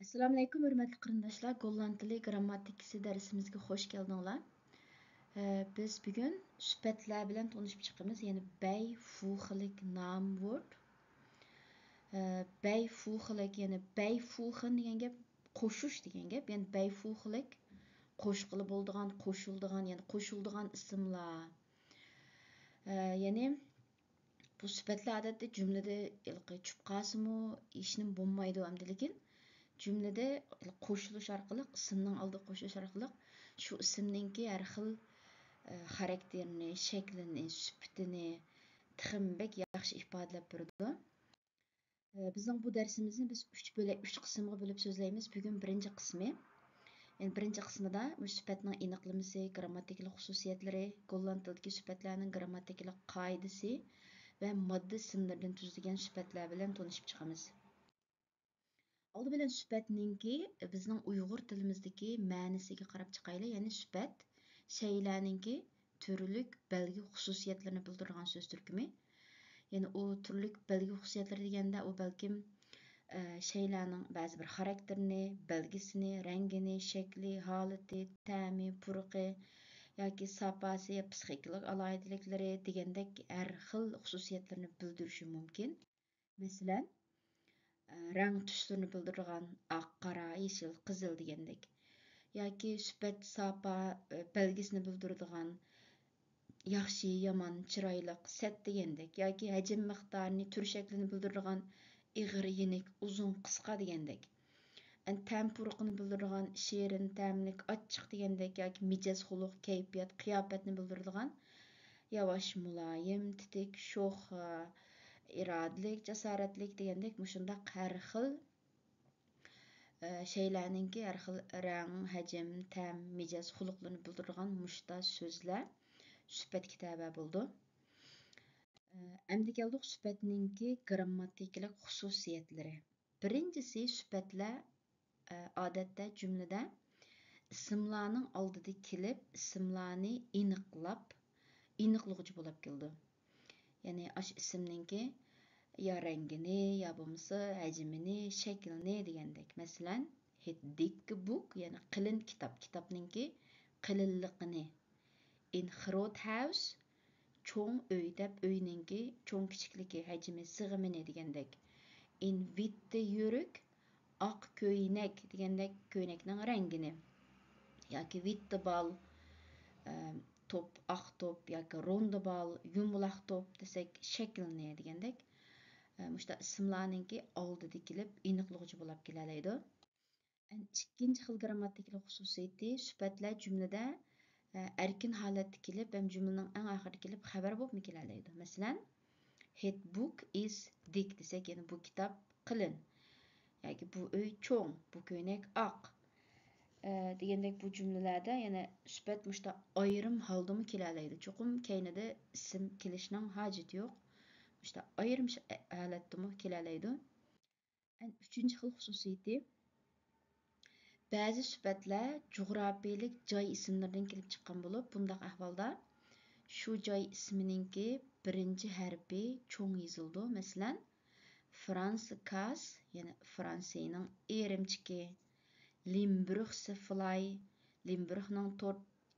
Assalamu alaykum hurmatli qarindoshlar. Golland tili grammatikasi darsimizga xush keldinglar. Biz bugun sifatlar bilan tanishib chiqamiz. Ya'ni bay, fuxilik, noun word. Bay, fuxilik, ya'ni bay, fuxin degan gap qo'shish degan gap. Ya'ni bay, fuxilik qo'shqili bo'ladigan, qo'shiladigan, ya'ni qo'shiladigan ismlar. Ya'ni bu sifatlar odatda jumlada tushib qolsa-mu, ishning bo'lmaydi hamda lekin cümlede qo'shilish orqali ismning oldiga qo'shish orqali shu ismninki har xil xarakterini, shaklini, sifatini texmbek yaxshi ifodalab beradi. Bizning bu darsimizni biz 3 qismga bo'lib so'zlaymiz. Bugun birinchi qismi. Yani birinchi qismida bu sifatning aniqlamasi, grammatikalik xususiyatlari, golland tilidagi sifatlarning grammatikalik qoidasi va modda ismlardan tuzilgan sifatlar bilan tanishib chiqamiz. Oldi bilan sifatninki bizning Uyg'ur tilimizdagi ma'nosiga qarab chiqaylik. Ya'ni sifat şeylarninki türlük belgi xususiyatlarini bildirgan so'z turkumi. Ya'ni u turlik belgi xususiyatlari deganda u balkim şeylarning ba'zi bir xarakterini, belgisini, rangini, shakli, holati, ta'mi, purqi yoki sapasi, psixikalik alohidaliklari degandek har xil xususiyatlarini bildirishi mumkin. Masalan, rang tushlarini bildirgan oq, qora, yeşil, qizil degandek. Yoki sifat sapa belgisini bildiradigan yaxshi, yomon, chiroyli, sat degandek. Yoki hajm miqdorini, tur shaklini bildiradigan ig'ir, yenik, uzun, qisqa degandek. Ta'm puruqini bildiradigan shirin, ta'mlik, achchiq degandek. Yoki mijoz, xuluq, kayfiyat, qiyofatni bildiradigan yavaş, muloyim, titik, sho'x, irodalik, jasoratlik degandek mushundaq har xil şeylarninki har xil rang, hajm, ta'm, mijoz, xuluqlarni bildiradigan mushta so'zlar sifat kitobi bo'ldi. Endi keldik sifatninki grammatikalik xususiyatlari. Birinchisi sifatlar odatda jumlada ismlarning oldida kelib, ismlarni aniqlovchi bo'lib keldi. Ya'ni ash ismninki ya rangini, ya bo'lmasa hajmini, shaklini degandek. Masalan, dik book, ya'ni qalin kitob, kitobninki qalinligini. In Hrot house, cho'ng uy deb uyninki cho'ng kichikligi, hajmi, sig'imini degandek. In witte yuruk, oq ko'ynak degandek ko'ynakning rangini. Yoki witte ball, top, oq top yoki ronda ball, yumaloq top desak shaklini degandek. Mushta ismlarninki oldida kelib aniqlovchi bo'lib kelalaydi. Ikkinchi xil grammatikalik xususiyati sifatlar jumlada erkin holatda kelib ham jumlaning eng oxirida kelib xabar bo'lib kelalaydi. Masalan, his book is thick desak, ya'ni bu kitob qalin. Yoki bu uy cho'ng, bu ko'ynak oq degandek bu jumlalarda yana sifat mushta ayrim holdami kelalaydi. Cho'qim kaynida ism kelishning hojati yo'q. İşte ayrim holatda kelalaydi. Uchinchi xil xususiyati ba'zi sifatlar jug'rofiylik joy ismlaridan kelib chiqqan bo'lib, bundaq ahvolda shu joy ismininki birinchi harfi cho'ng yozildi. Masalan, France Cas, ya'ni Fransiyaning erimchiki, Limburg Fly, Limburgning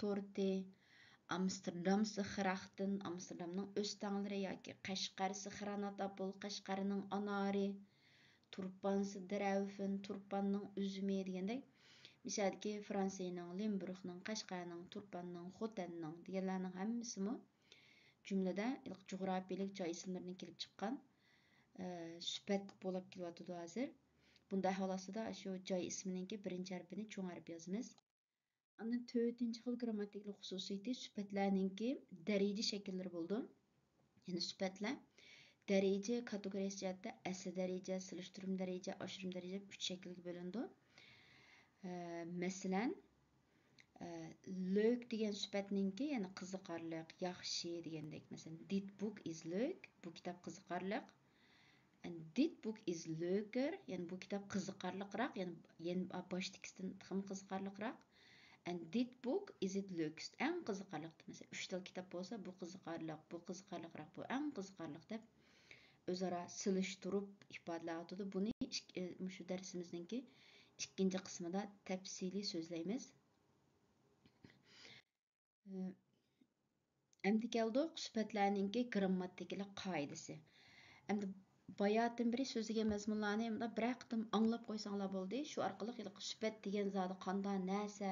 torti, Amsterdam Sıxıraxtın, Amsterdamның östаңлары yoki Qashqar Sıxıranat apıl, Qashqarning anari, Turpan Sidraufin, Turpanning üzümü degandek. Misalki Fransiyaning Limburgning, Qashqarning, Turpanning, Xotanning deganlarning hammasimi jumlada jug'rofiylik joy ismlaridan kelib chiqqan sifat bo'lib kelyapti hozir. Bunda ahvolida shu joy ismininki birinchi harfini cho'ng harf yozamiz. Ondan to'rtinchi xil grammatikalik xususiyati sifatlarninki daraja shakllari bo'ldi. Ya'ni sifatlar daraja kategoriyasi jihatda asli daraja, silishtirim daraja, oshirim daraja 3 shaklga bo'lindi. Masalan, leuk degan sifatninki ya'ni qiziqarli, yaxshi degandek. Masalan, dit book is leuk, bu kitob qiziqarli. And dit book is leuker, ya'ni bu kitob qiziqarliroq, ya'ni boshdagidan ham qiziqarliroq. And dit book is it leukst. Eng qiziqarli. Mesela 3 til kitob bo'lsa, bu qiziqarliq, bu qiziqarliqroq, bu eng qiziqarliq deb o'zaro silishtirib ifodalayotdi. Buni shu darsimizningki ikkinchi qismida tafsiliy so'zlaymiz. Endi keldik sifatlarninki grammatikalik qoidasi. Endi bayatdan beri so'zlagan mazmunlarni bir qitim anglab qo'ysanglar bo'ldi. Shu orqali sifat degan zoti qanday narsa,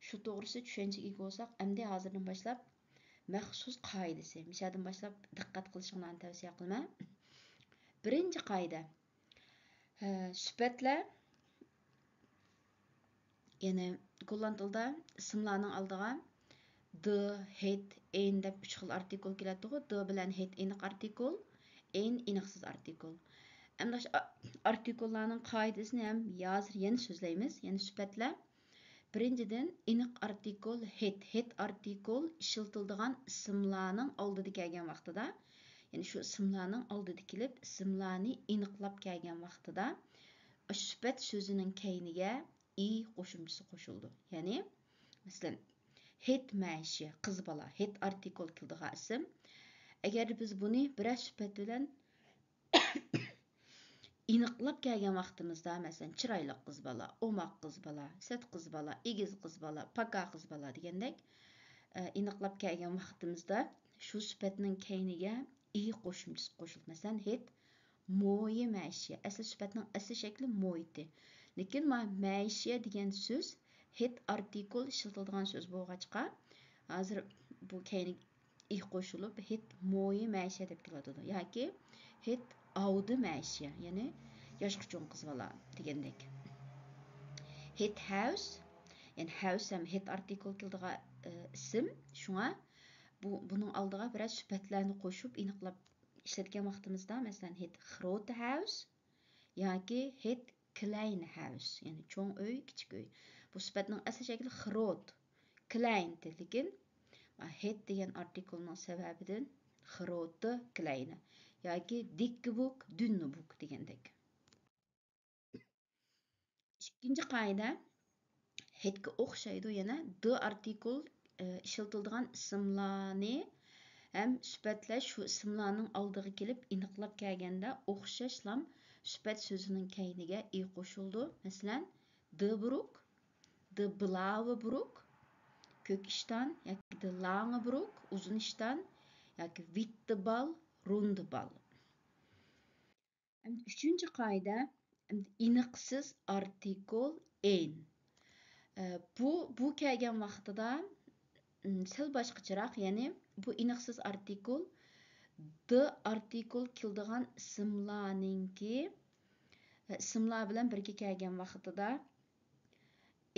shu to'g'risida tushunchaga ega bo'lsak, endi hozirdan boshlab maxsus qoidasi, mishadan boshlab diqqat qilishinglarni tavsiya qilaman. Birinchi qoida. Sifatlar ya'ni qo'llan tilda ismlarning oldiga the, het, en deb 3 xil artikul keladi. The bilan het aniq artikul, en aniqsiz artikul. Endi artikullarning qoidasini ham hozir yana so'zlaymiz. Ya'ni sifatlar birinchidan aniq artikul het. Het artikul ishlatiladigan ismlarning oldida kelgan vaqtida, ya'ni shu ismlarning oldida kelib, ismlarni aniqlab kelgan vaqtida sifat so'zining keyniga i qo'shimchasi qo'shildi. Ya'ni masalan het məşi, qız bala, het artikul kildiği isim. Eğer biz bunu bir sifat bilen iniqlab kelgan vaqtimizda, masalan, chiroyli qız bala, omaq qız bala, set qız bala, egiz qız bala, paka qız bala degandek iniqlab kelgan vaqtimizda shu sifatning keyniga i qo'shimchasi qo'shildi. Masalan, het mo'yi məşi. Asl sifatning asl shakli mo'ydi. Lekin məşi degan so'z het artikul ishlatiladigan so'z bo'lg'achqa, hozir bu keyni i qo'shilib het mo'yi məşi deb keladi. Yoki het avdi məşi, ya'ni yoshga cho'ng qiz bola degandek. Het house, ya'ni house ham het artikul keladigan ism. Shunga buning oldiga biroz sifatlarni qo'shib aniqlab ishlatgan vaqtimizda, masalan, het grote house yoki het klein house, ya'ni cho'ng uy, kichik uy. Bu sifatning asl shakli groot, klein, lekin het degan artikulning sababidan grote, kleine yoki dikke book, dünne book degandek. Ikkinchi qoida hetga o'xshaydi yana the artikul ishlatiladigan ismlarni ham sifatlar shu ismlarning oldiga kelib aniqlab kelganda o'xshashlam sifat so'zining keyniga i qo'shildi. Masalan, the brook, the blaue brook, ko'k ishton yoki the lange brook, uzun ishton yoki witte ball, runde ball. Üçüncü qoida aniqsiz artikul en. Bu kelgan vaqtida sal boshqacharoq, ya'ni bu aniqsiz artikul the artikul keladigan ismlar bilan birga kelgan vaqtida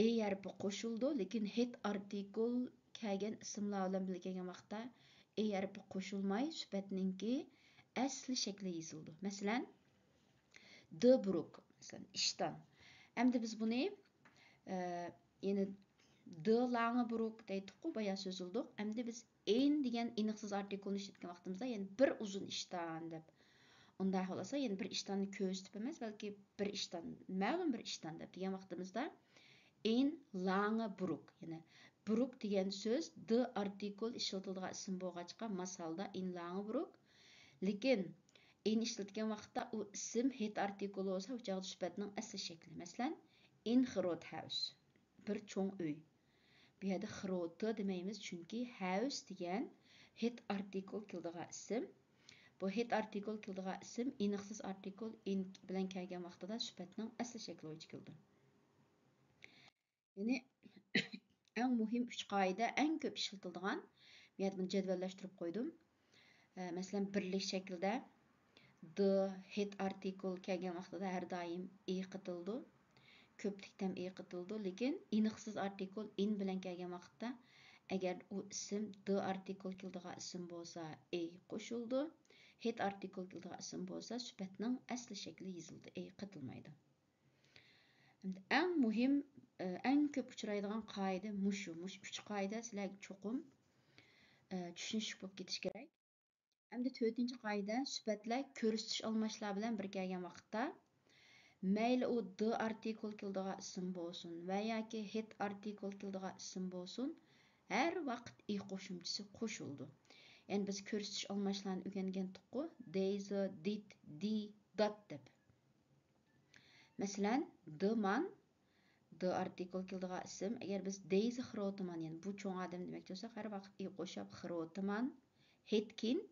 e harfi qo'shildi, lekin het artikul kelgan ismlar bilan birga kelgan vaqtda e harfi qo'shilmay sifatninki asli shakli yozildi. Masalan, the brook, masalan, ishton. Endi biz buni ya'ni the lange brook deydik-ku, boya so'zildik. Endi biz en degan aniqsiz artikulni ishlatgan vaqtimizda, ya'ni bir uzun ishton deb. Unday bo'lsa, ya'ni bir ishtonni ko'rsatib emas, balki bir ishton, ma'lum bir ishton deb degan vaqtimizda en lange brook, ya'ni brook degan so'z the artikul ishlatiladigan ism bo'lg'achqa, masalda en lange brook. Lekin en ishlatgan vaqtda u ism het artikul bo'lsa, u chog'da sifatning asl shakli. Masalan, en groot house, bir cho'ng uy. Bu yerda grote demaymiz, chunki house degan het artikul keladigan ism. Bu het artikul keladigan ism aniqsiz artikul en bilan kelgan vaqtida sifatning asl shakli bo'yicha keldi. Ya'ni eng muhim 3 qoida, eng ko'p ishlatiladigan, bu yerda buni jadvallashtirib qo'ydim. Masalan, birlik shaklda the het artikul kelgan vaqtida har doim e qitildi. Ko'plikdan e qitildi, lekin aniqsiz artikul in bilan kelgan vaqtda agar u ism the artikul keladigan ism bo'lsa, e qo'shildi. Het artikul keladigan ism bo'lsa, sifatning asli shakli yozildi, e qitilmaydi. Eng muhim, eng ko'p uchraydigan qoida mushu 3 qoida sizlarga cho'qim tushunishli bo'lib ketish kerak. Endi 4-chi qoida, sifatlar ko'rsatish almashlar bilan bir kelgan vaqtda mayli u the artikul keladigan ism bo'lsin va yoki het artikul keladigan ism bo'lsin, har vaqt i qo'shimchasi qo'shildi. Ya'ni biz ko'rsatish almashlarni o'rgangan tuqqu, they, did, di, dat deb. Mesela dıman, D artikul kildiği isim. Eğer biz Daisy xırotıman, yani bu çoğun adam demek diyorsak, her vakit i qoşap xırotıman, hetkind,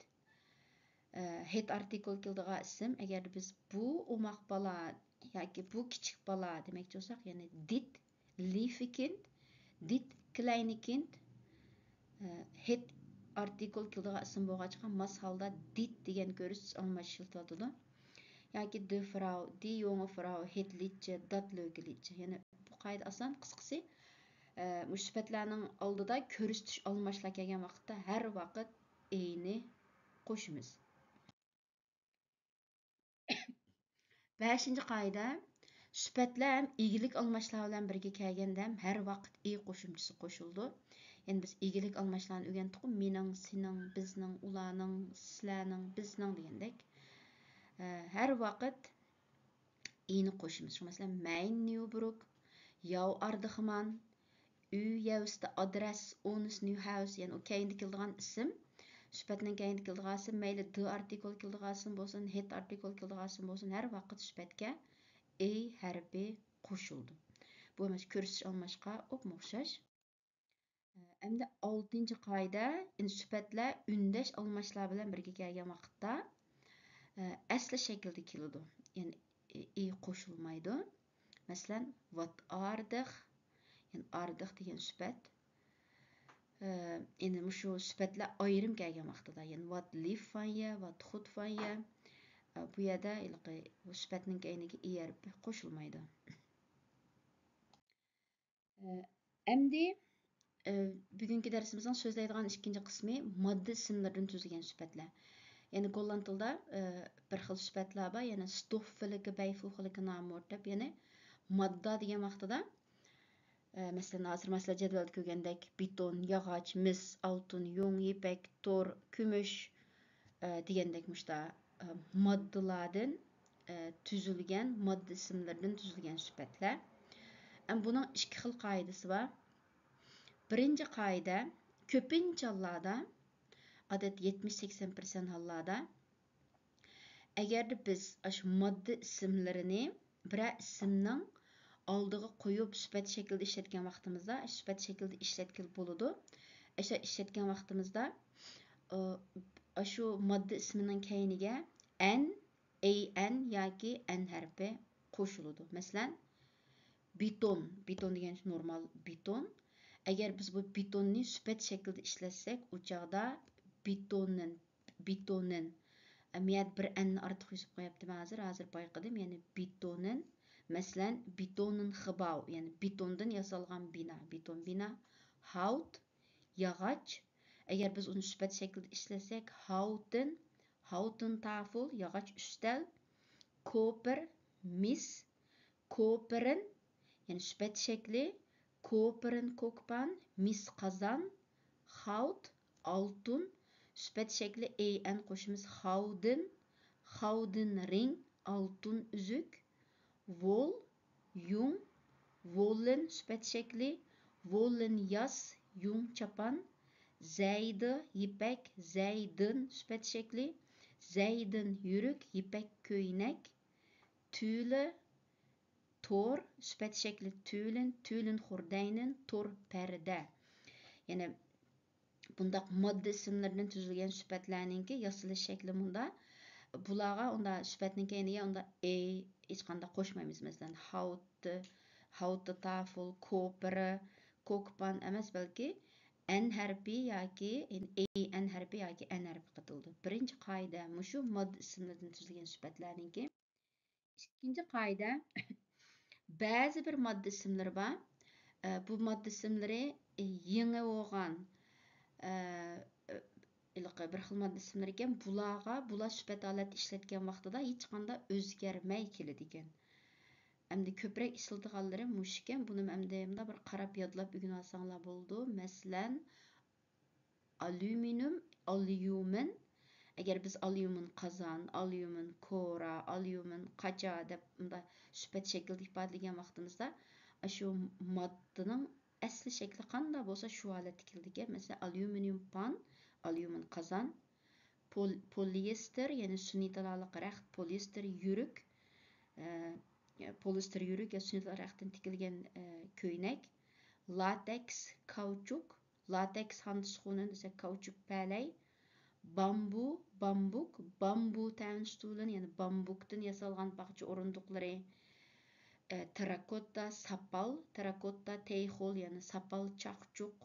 het artikul kildiği isim. Eğer biz bu umaq bala, yani bu kiçik bala demek diyorsak, yani dit lifikind, dit kleinikind, het artikul kildiği isim boğaçqa mas halda dit degen görüş almaşıltıladıdı. Yani de Frau, die junge Frau, het liedje, dat leuke liedje. Yani bu qayda asan qısqası müsbetlerinin aldıda körüstüş almaşla kelgen vaqtda her vaqt eyni qoşumuz. 5-ci qayda sübetlər hem iyilik almaşlar bilan birge kelgende hem her vaqt ey qoşumçusu qoşuldu. Yani biz iyilik almaşlarını öğrendik. Mening, sening, bizning, ularning, sizlarning, bizning degandek. Her vaqt eyni qoşumuz. Şu mesela mein Newbrook, yav ardıxman, uy yavsta adres, onus Newhouse, yani o keyinde kildiğen isim. Sübetnin keyinde kildiğen isim, meyli d artikul kildiğen isim bolsun, het artikul kildiğen isim bolsun, her vaqt sübetke ey harfi qoşuldu. Bu emas körüsüş almaşqa opmoqşaş. Endi 6-cı qayda sübetler ündeş almaşlar bilan birge kelgen vaqtda asli şekilde keladi. Yani ey qoşulmaydı. Mesela what ardıq, yani ardıq degan sübet. Yani şu sübetler ayrım kelgen vaqtida, yani what live van ye, what goed van ye. Bu yerda bu sübetning keyniga ey harfi qoşulmaydı. Endi bugungi darsimizning so'zlaydigan ikkinchi qismi modda ismlaridan tuzilgan sifatlar. Yani Golland tilida bir xil sifatlar bor, yana stoffiligi, bayfuligi nomortab, yani modda degan vaqtida masalan hozir masala jadvalda ko'rgandek beton, yog'och, mis, oltin, yung, ipak, tor, kumush degandek mushta moddalardan tuzilgan, modda ismlaridan tuzilgan sifatlar. Buning ikki xil qoidasi bor. Birinci qaida ko'pincha hollarda, odat 70-80% hollarda, agar biz shu modda ismlarini bir ismning oldiga qo'yib sifat shaklida ishlatgan vaqtimizda, sifat shaklida ishlatgan bo'ladi. O'sha ishlatgan vaqtimizda shu modda ismining keyniga an yoki an harfi qo'shiladi. Masalan, beton degan normal beton. Agar biz bu betonni sifat shaklida ishlatsak, u chaqda betonin miyat bir anni ortiq yozib qo'yaptimi hozir bayqadim. Yani betonin, masalan, betonin xibau, yani betondan yasalgan bina, beton bina, haut, yog'och. Agar biz uni sifat shaklida ishlatsak, hauten tafel, yog'och ustal, koper, mis, koperin, yani sifat shakli koperin kokpan, mis qazan, haut, altun, sifat shakli en qo'shimiz hauden ring, altun üzük, wol, yung, wollen sifat shakli, wollen yas, yung chapan, zaydi ipak, zaydin sifat shakli, zaydin yürük, ipak ko'ynak, tüle tor, sifat şekli tülün hurdaynin, tor perde. Yani bundaq modda isimlaridan tuzilgan sifatlarninki yasalish shakli bunda. Bularga unda sifatning keyniga unda hech qanday qo'shmaymiz. Masalan, haut tafel, koperi, kokpan emas, balki an harfi yoki an harfi yoki an harfi qatildi. Birinchi qoida mushu modda ismlaridan tuzilgan sifatlarninki. Ikkinchi qoida ba'zi bir modda isimleri var. Bu modda isimleri yeni olgan bir xil modda isimleri ekan. Bular sübət alat işletken vaqtida hech qanday o'zgarmay keladi ekan. Endi ko'proq ishlatganlari mush ekan. Buni endi bir qarab yodlab o'rganib olsanglar bo'ldi. Masalan, alyumin. Agar biz alyumin qozon, alyumin kora, alyumin qacha deb sübət shaklida ifodalagan vaqtimizda shu moddaning asli shakli qanday bo'lsa shu holatda keldi. Masalan, alyuminium pan, alyumin qozon, polyester, ya'ni sun'iy taloliq raxt, polyester yürük, polister yürük ya sünnet araqdan tikilgan köynek, lateks kauçuk, lateks handschoenen ise kauçuk pəley, bambu tən stulun yani bambukdan yasalğan bağçı orunduqları, terrakotta sapal, terrakotta teyxol yani sapal çaqçuq,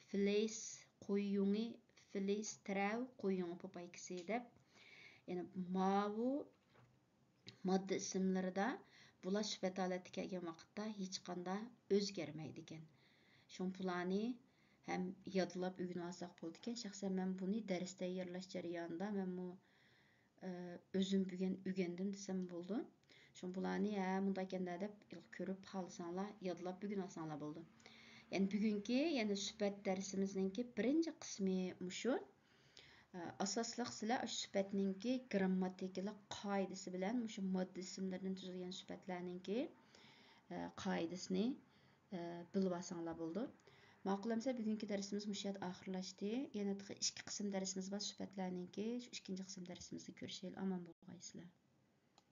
fleis qo'yungi, fleis trav qo'yungi popaykisi deb yani mavu modda ismlarida bular sifat holati kelgan vaqtda hech qanday o'zgarmaydi ekan. Şun bularni ham yodlab o'rganib olsak bo'ldi ekan. Shaxsan men buni dars tayyorlash jarayonida men bu o'zim bugun o'rgandim desam bo'ldi. Şun bularni bunday ekanda deb ko'rib xalsanglar, yodlab o'rganib olsanglar bo'ldi. Yani bugungi yani sifat darsimizninki birinchi qismi mushu. Asaslıq sizlar sifətninki grammatikalik qoidasi bilan mushu modda ismlaridan tuzilgan sifatlarninki qoidasini bilib olsanglar bo'ldi. Ma'qullamsa bugungi darsimiz mushu yerda oxirlashdi. Yana ikki qism darsimiz bor sifatlarninki. Shu ikkinchi qism darsimizda ko'rishaylik. Omon bo'lg'aysizlar.